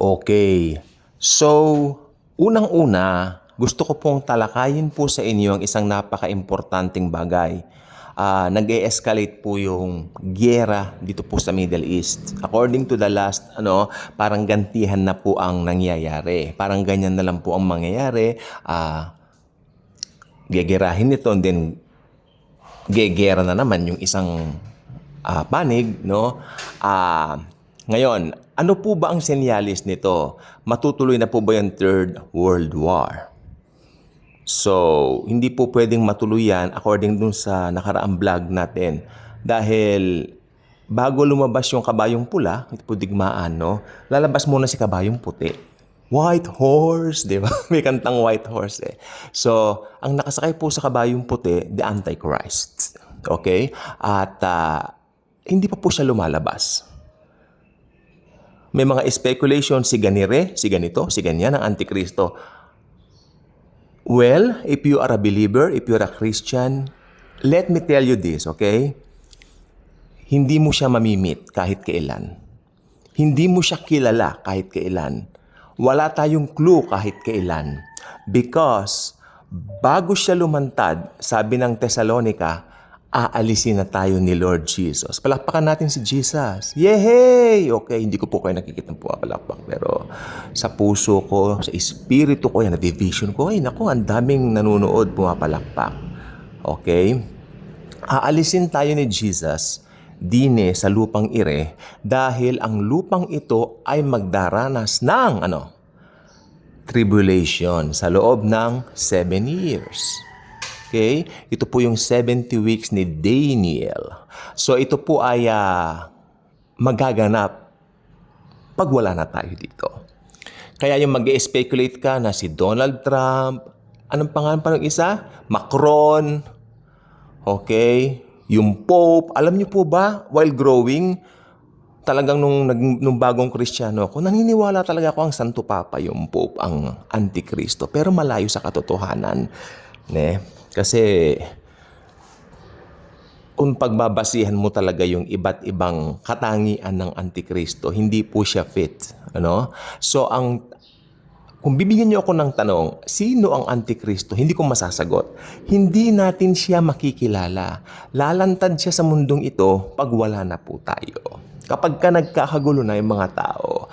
Okay. So, unang-una, gusto ko pong talakayin po sa inyo ang isang napaka-importanting bagay. Nag-e-escalate po yung giyera dito po sa Middle East. According to the last, parang gantihan na po ang nangyayari. Parang ganyan na lang po ang mangyayari. Gegerahin nito, and then gegera na naman yung isang panig, no? Ngayon, ano po ba ang senyalis nito? Matutuloy na po ba yung Third World War? So, hindi po pwedeng matuloy yan according dun sa nakaraang vlog natin. Dahil bago lumabas yung kabayong pula, ito po digmaan, no? Lalabas muna si kabayong puti. White horse, di ba? May kantang white horse eh. So, ang nakasakay po sa kabayong puti, the Antichrist. Okay? At hindi pa po siya lumalabas. May mga speculation, si ganire, si ganito, si ganyan ang Antikristo. Well, if you are a believer, if you're a Christian, let me tell you this, okay? Hindi mo siya mamimit kahit kailan. Hindi mo siya kilala kahit kailan. Wala tayong clue kahit kailan. Because bago siya lumantad, sabi ng Thessalonica, aalisin na tayo ni Lord Jesus. Palakpakan natin si Jesus. Yehey! Okay, hindi ko po kayo nakikita ng pumapalakpak. Pero sa puso ko, sa espiritu ko, yan, na division ko, ay naku, ang daming nanonood pumapalakpak. Okay? Aalisin tayo ni Jesus dine sa lupang ire dahil ang lupang ito ay magdaranas ng tribulation sa loob ng 7 years. Okay? Ito po yung 70 weeks ni Daniel. So ito po ay magaganap pag wala na tayo dito. Kaya yung mag-speculate ka na si Donald Trump, anong pangalan pa ng isa? Macron, okay? Yung Pope, alam niyo po ba, while growing, talagang nung bagong Kristiyano ako, naniniwala talaga ako ang Santo Papa, yung Pope, ang Antikristo. Pero malayo sa katotohanan. Ne? Kasi kung pagbabasihan mo talaga yung iba't ibang katangian ng Antikristo, hindi po siya fit. So, kung bibigyan niyo ako ng tanong, sino ang Antikristo? Hindi ko masasagot. Hindi natin siya makikilala. Lalantad siya sa mundong ito pag wala na po tayo. Kapag ka nagkakagulo na yung mga tao,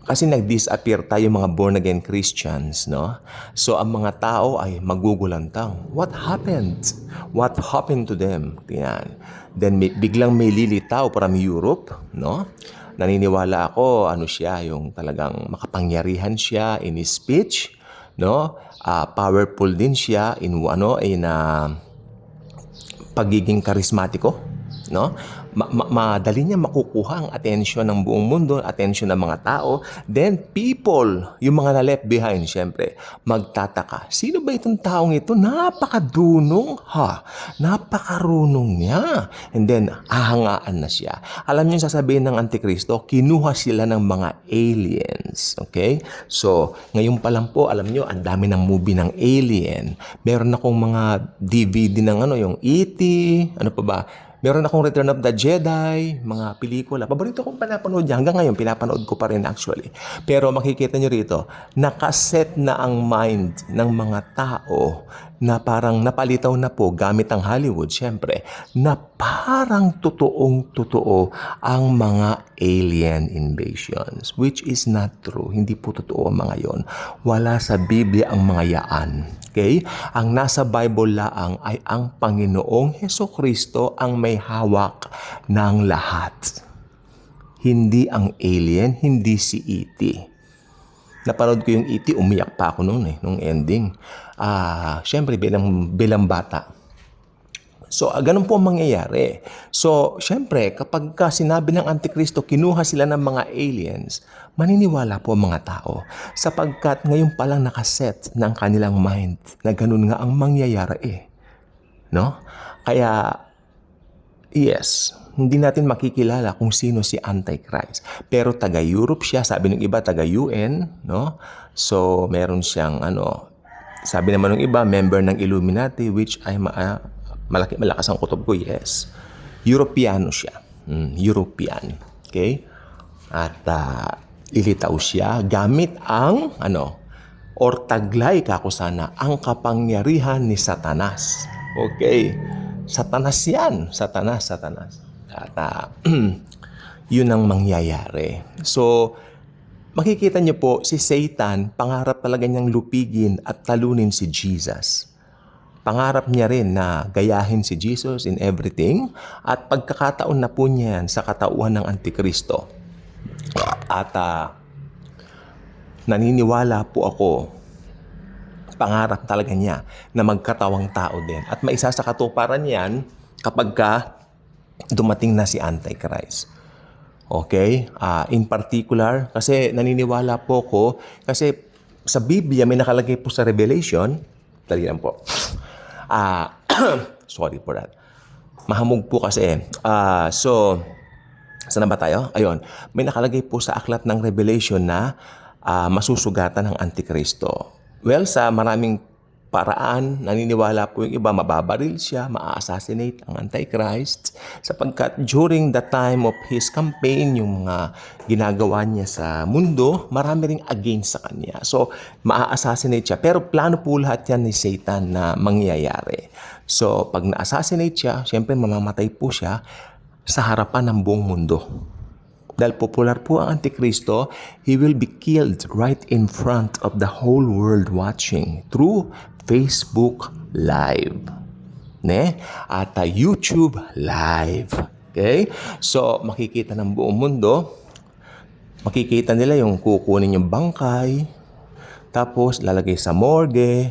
kasi nag-disappear tayo mga born-again Christians, no? So, ang mga tao ay magugulantang. What happened? What happened to them? Yan. Then, biglang may lilitaw from Europe, no? Naniniwala ako, siya, yung talagang makapangyarihan siya in his speech, no? Powerful din siya in pagiging karismatiko, no? Madali niya makukuha ang atensyon ng buong mundo, atensyon ng mga tao. Then people, yung mga na-left behind, syempre, magtataka. Sino ba itong taong ito? Napakadunong, napakarunong niya. And then, ahangaan na siya. Alam niyo yung sasabihin ng Antikristo, kinuha sila ng mga aliens. Okay? So, ngayon pa lang po, alam niyo, ang dami ng movie ng alien. Meron akong mga DVD ng yung E.T., ano pa ba? Meron akong Return of the Jedi, mga pelikula. Paborito kong pinapanood niya. Hanggang ngayon, pinapanood ko pa rin actually. Pero makikita nyo rito, nakaset na ang mind ng mga tao na parang napalitaw na po gamit ang Hollywood, syempre, na parang totoong-totoo ang mga alien invasions, which is not true. Hindi po totoo ang mga yon. Wala sa Biblia ang mga yaan. Okay? Ang nasa Bible laang ay ang Panginoong Hesukristo ang may hawak ng lahat. Hindi ang alien, hindi si E.T. Napanood ko yung E.T., umiyak pa ako noon nung ending. Siyempre, bilang bata. So, ganun po ang mangyayari. So, siyempre, kapag sinabi ng Antikristo, kinuha sila ng mga aliens, maniniwala po ang mga tao. Sapagkat ngayon palang nakaset ng kanilang mind na ganun nga ang mangyayari No? Kaya, yes, hindi natin makikilala kung sino si Antichrist. Pero taga-Europe siya, sabi ng iba taga-UN, no? So, meron siyang sabi naman ng iba, member ng Illuminati, which ay malakas ang kutob ko, yes. Europeano siya. European. Okay? At Ilitaw siya gamit ang or taglay kako sana ang kapangyarihan ni Satanas. Okay. Satanas yan. Satanas. At yun ang mangyayari. So, makikita niyo po, si Satan, pangarap talaga niyang lupigin at talunin si Jesus. Pangarap niya rin na gayahin si Jesus in everything at pagkakataon na po niya yan sa katauhan ng Antikristo. At naniniwala po ako, pangarap talaga niya na magkatawang tao din. At maisa sa katuparan yan kapag dumating na si Antichrist. Okay? In particular, kasi naniniwala po ko, kasi sa Biblia may nakalagay po sa Revelation, dali lang po. Sorry for that. Mahamog po kasi. So, saan na ba tayo? Ayun. May nakalagay po sa aklat ng Revelation na masusugatan ng Antikristo. Well, sa maraming paraan, naniniwala po yung iba, mababaril siya, ma-assassinate ang Antichrist sapagkat during the time of his campaign, yung mga ginagawa niya sa mundo, marami ring against sa kanya. So, ma-assassinate siya. Pero plano po lahat yan ni Satan na mangyayari. So, pag na-assassinate siya, syempre mamamatay po siya sa harapan ng buong mundo. Dahil popular po ang Antikristo, he will be killed right in front of the whole world watching through Facebook Live. At YouTube Live. Okay? So, makikita ng buong mundo, makikita nila yung kukunin yung bangkay, tapos lalagay sa morgue,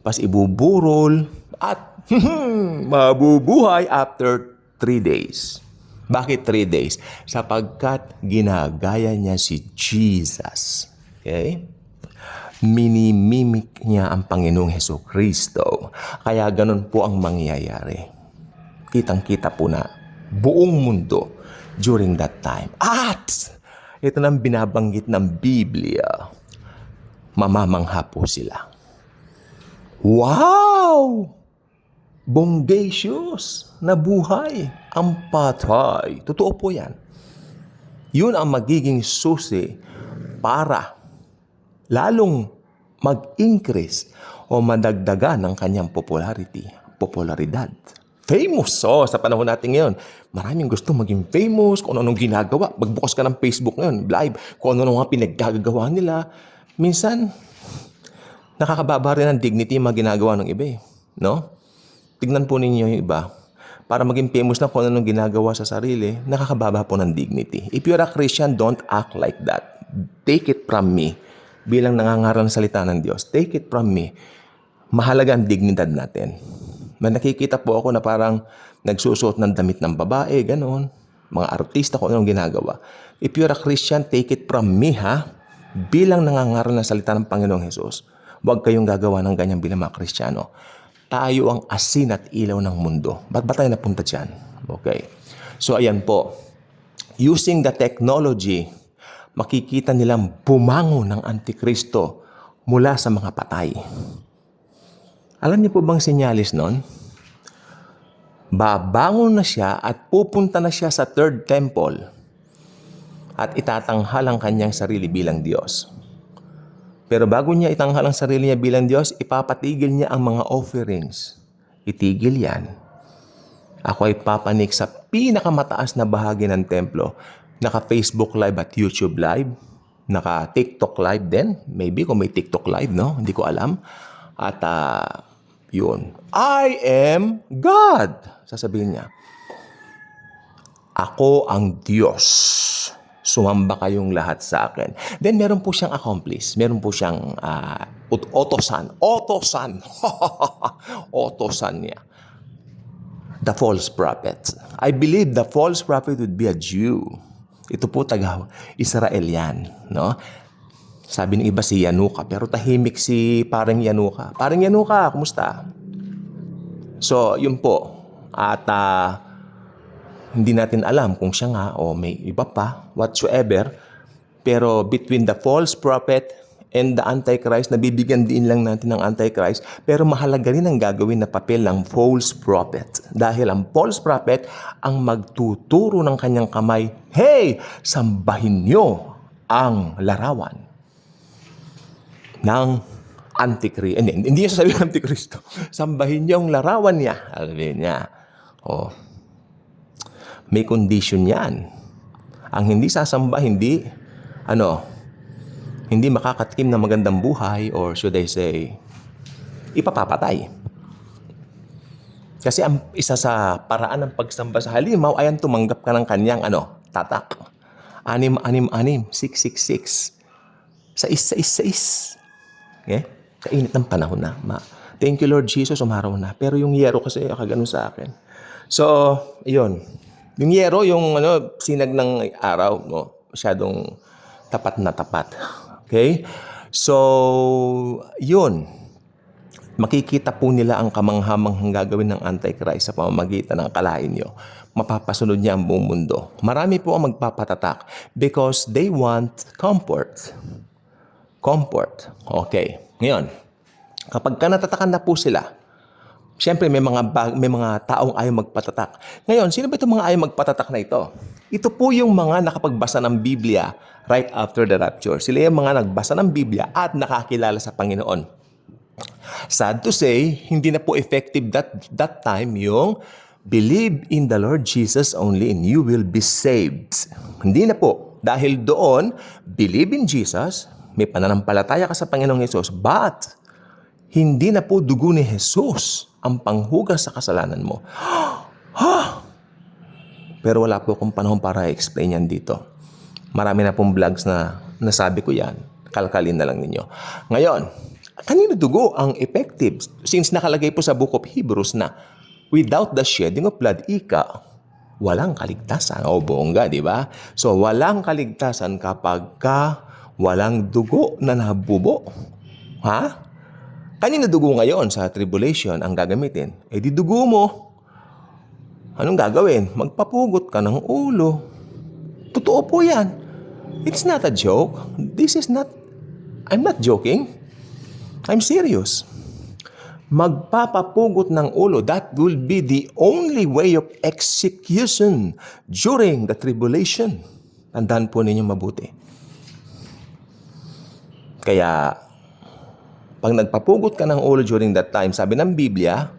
pas ibuburol, at mabubuhay after 3 days. Bakit 3 days? Sapagkat ginagaya niya si Jesus. Okay? Minimimik niya ang Panginoong Hesukristo. Kaya ganun po ang mangyayari. Kitang-kita po na buong mundo during that time. At ito nang binabanggit ng Biblia. Mamamangha po sila. Wow! Bongacious na buhay ang patay. Totoo po yan. Yun ang magiging susi para lalong mag-increase o madagdagan ng kanyang popularidad. Famous. So, sa panahon natin ngayon, maraming gusto maging famous, kung ano-anong ginagawa. Magbukas ka ng Facebook ngayon, live, kung ano-ano mga pinaggagawa nila. Minsan, nakakababa rin ng dignity yung mga ginagawa ng iba. Tignan po ninyo yung iba. Para maging famous na kung anong ginagawa sa sarili, nakakababa po ng dignity. If you're a Christian, don't act like that. Take it from me. Bilang nangangaral ng salita ng Diyos, take it from me. Mahalaga ang dignidad natin. May nakikita po ako na parang nagsusuot ng damit ng babae, ganon. Mga artista kung anong ginagawa. If you're a Christian, take it from me, Bilang nangangaral ng salita ng Panginoong Hesus, huwag kayong gagawa ng ganyan bilang mga Kristiyano. Tayo ang asin at ilaw ng mundo. Ba't ba tayo napunta dyan? Okay. So, ayan po. Using the technology, makikita nilang bumangon ng Antikristo mula sa mga patay. Alam niyo po bang senyalis nun? Babangon na siya at pupunta na siya sa third temple at itatanghal ang kanyang sarili bilang Diyos. Pero bago niya itanghal ang sarili niya bilang Diyos, ipapatigil niya ang mga offerings. Itigil yan. Ako ay papanik sa pinakamataas na bahagi ng templo. Naka-Facebook Live at YouTube Live. Naka-TikTok Live din. Maybe kung may TikTok Live, Hindi ko alam. At yun. I am God. Sasabihin niya. Ako ang Diyos. Sumamba kayong lahat sa akin. Then, meron po siyang accomplice. Meron po siyang utosan. Utosan niya. The false prophet. I believe the false prophet would be a Jew. Ito po taga-Israel yan. Sabi ng iba si Yanuka. Pero tahimik si parang Yanuka. Parang Yanuka, kumusta? So, yun po. At hindi natin alam kung siya nga o may iba pa, whatsoever. Pero between the false prophet and the Antichrist, nabibigyan din lang natin ng Antichrist. Pero mahalaga rin ang gagawin na papel ng false prophet. Dahil ang false prophet ang magtuturo ng kanyang kamay, hey, sambahin nyo ang larawan ng Antikristo. Hindi niya sasabihin ng Antikristo. Sambahin niyo ang larawan niya. Sabihin niya. Oh, may condition yan. Ang hindi sasamba, hindi makakatikim ng magandang buhay, or should I say, ipapapatay. Kasi ang isa sa paraan ng pagsamba sa halimaw ay ang tumanggap ka ng kanyang tatak. 666. 666. Okay? Kainit ng panahon na. Thank you Lord Jesus, umaraw na. Pero yung yero kasi ganun sa akin. So, yun. Yung yero, yung sinag ng araw, masyadong tapat na tapat. Okay? So, yun. Makikita po nila ang kamanghamanghang gagawin ng Antichrist sa pamamagitan ng akalain nyo. Mapapasunod niya ang buong mundo. Marami po ang magpapatatak because they want comfort. Comfort. Okay. Ngayon, kapag natatakan na po sila, siyempre may mga taong ayaw magpatatak. Ngayon, sino ba itong mga ayaw magpatatak na ito? Ito po yung mga nakapagbasa ng Biblia right after the rapture. Sila yung mga nagbasa ng Biblia at nakakilala sa Panginoon. Sad to say, hindi na po effective that time yung believe in the Lord Jesus only and you will be saved. Hindi na po. Dahil doon, believe in Jesus, may pananampalataya ka sa Panginoong Hesus, but hindi na po dugo ni Jesus ang panghugas sa kasalanan mo. Pero wala po akong panahon para i-explain yan dito. Marami na pong vlogs na nasabi ko yan. Kalkalin na lang ninyo. Ngayon, kanino dugo ang effective? Since nakalagay po sa Book of Hebrews na without the shedding of blood, walang kaligtasan. O bongga, di ba? So, walang kaligtasan kapag walang dugo na nabubo. Ha? Kanino dugo ngayon sa tribulation ang gagamitin? Di dugo mo. Anong gagawin? Magpapugot ka ng ulo. Totoo po yan. It's not a joke. I'm not joking. I'm serious. Magpapapugot ng ulo. That will be the only way of execution during the tribulation. Tandaan po ninyo mabuti. Kaya, pag nagpapugot ka ng ulo during that time, sabi ng Biblia,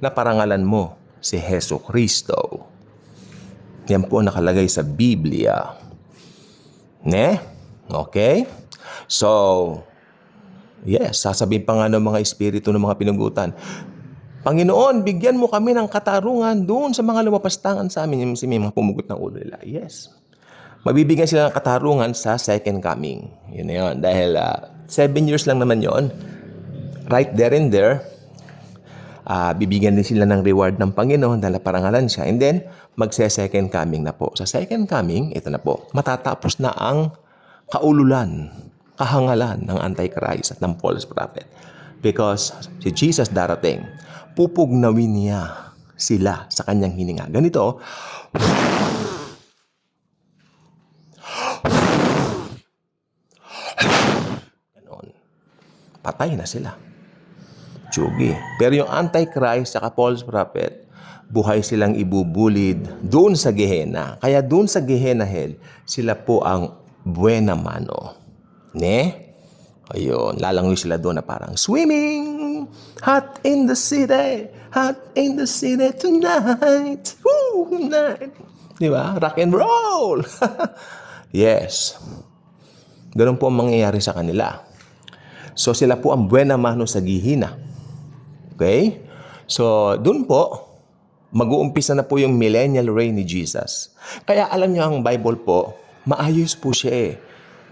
na parangalan mo si Jesucristo. Yan po nakalagay sa Biblia. Ne? Okay? So, yes, sasabihin pa nga ng mga espiritu ng mga pinugutan, Panginoon, bigyan mo kami ng katarungan doon sa mga lumapastangan sa amin, yung may mga pumugot ng ulo nila. Yes. Mabibigyan sila ng katarungan sa second coming. Yun na yun. Dahil 7 years lang naman yon. Right there and there, bibigyan din sila ng reward ng Panginoon dahil parangalan siya. And then, magse-second coming na po. Sa second coming, ito na po, matatapos na ang kaululan, kahangalan ng Antichrist at ng false prophet. Because si Jesus darating, pupugnawin niya sila sa kanyang hininga. Ganito, ganon. Patay na sila. Tsugi. Pero yung Antichrist at false prophet, buhay silang ibubulid doon sa Gehenna. Kaya doon sa Gehenna hell, sila po ang buena mano. Ne? Ayun, lalangoy sila doon na parang swimming, hot in the city tonight. Woo, night. Di ba? Rock and roll. Yes. Ganun po ang mangyayari sa kanila. So sila po ang buena mano sa Gehenna. Okay? So doon po, mag-uumpisa na po yung millennial reign ni Jesus. Kaya alam niyo ang Bible po, maayos po siya eh.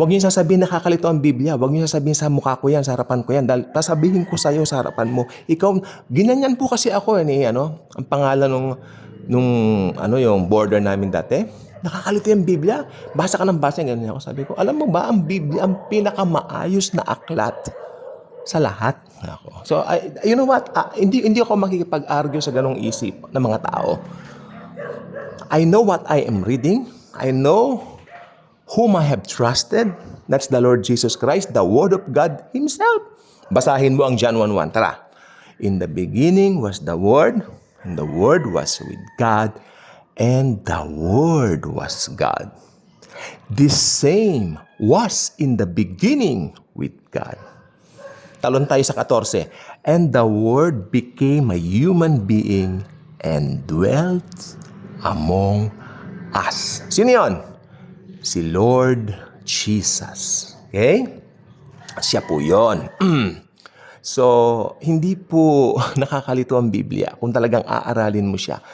Huwag niyo sasabihin nakakalito ang Biblia. Huwag niyo sasabihin sa mukha ko yan, sa harapan ko yan. Dahil sasabihin ko sa iyo sa harapan mo. Ikaw, ginanyan po kasi ako ang pangalan yung border namin dati. Nakakalito yung Biblia. Basa ka ng basa, ganyan ako. Sabi ko, alam mo ba, ang Biblia, ang pinakamaayos na aklat sa lahat. Ako. So, you know what? Hindi ako makikipag-argue sa ganong isip ng mga tao. I know what I am reading. I know whom I have trusted. That's the Lord Jesus Christ, the Word of God Himself. Basahin mo ang John 1:1. Tara. In the beginning was the Word, and the Word was with God, and the Word was God. This same was in the beginning with God. Talon tayo sa 14. And the Word became a human being and dwelt among us. Sino yun? Si Lord Jesus. Okay? Siya po yun. So, hindi po nakakalito ang Biblia kung talagang aaralin mo siya.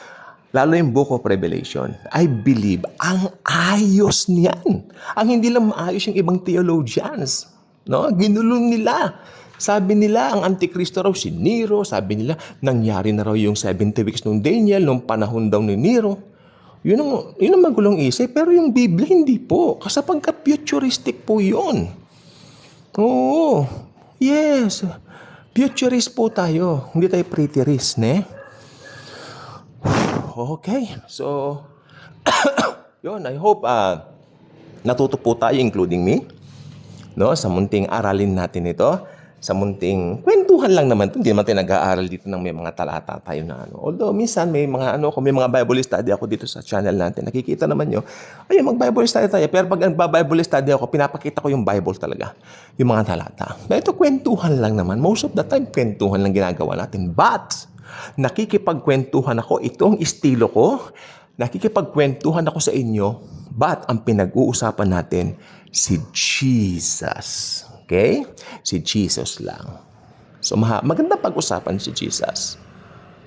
Lalo yung Book of Revelation. I believe, ang ayos niyan. Ang hindi lang maayos yung ibang theologians. No? Ginulong nila. Sabi nila, ang Antikristo raw si Nero. Sabi nila, nangyari na raw yung 70 weeks nung Daniel, nung panahon daw ni Nero. Yun ang magulong isip. Pero yung Biblia, hindi po. Kasi pagka-futuristic po yun. Oo. Yes. Futurist po tayo. Hindi tayo preterist, ne? Okay. So, yun. I hope natuto po tayo, including me. No? Sa munting aralin natin ito. Sa munting kwentuhan lang naman. Hindi naman tayo nag-aaral dito ng may mga talata tayo na ano. Although, minsan may mga kung may mga Bible study ako dito sa channel natin. Nakikita naman nyo. Ayun, mag-Bible study tayo. Pero pag nag-Bible study ako, pinapakita ko yung Bible talaga. Yung mga talata. Pero ito, kwentuhan lang naman. Most of the time, kwentuhan lang ginagawa natin. But, nakikipagkwentuhan ako. Ito ang estilo ko. Nakikipagkwentuhan ako sa inyo. But, ang pinag-uusapan natin, si Jesus. Okay? Si Jesus lang. So, maganda pag-usapan si Jesus.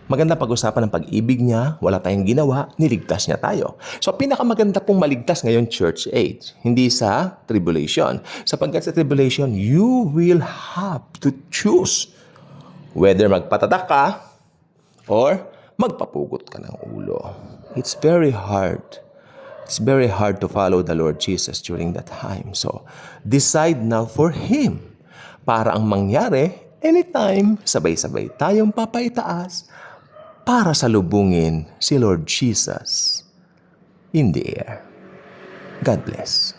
Maganda pag-usapan ng pag-ibig niya, wala tayong ginawa, niligtas niya tayo. So, pinakamaganda pong maligtas ngayon, church age. Hindi sa tribulation. Sapagkat sa tribulation, you will have to choose whether magpatadak ka or magpapugot ka ng ulo. It's very hard. It's very hard to follow the Lord Jesus during that time. So, decide now for Him. Para ang mangyari, anytime, sabay-sabay tayong papaitaas para salubungin si Lord Jesus in the air. God bless.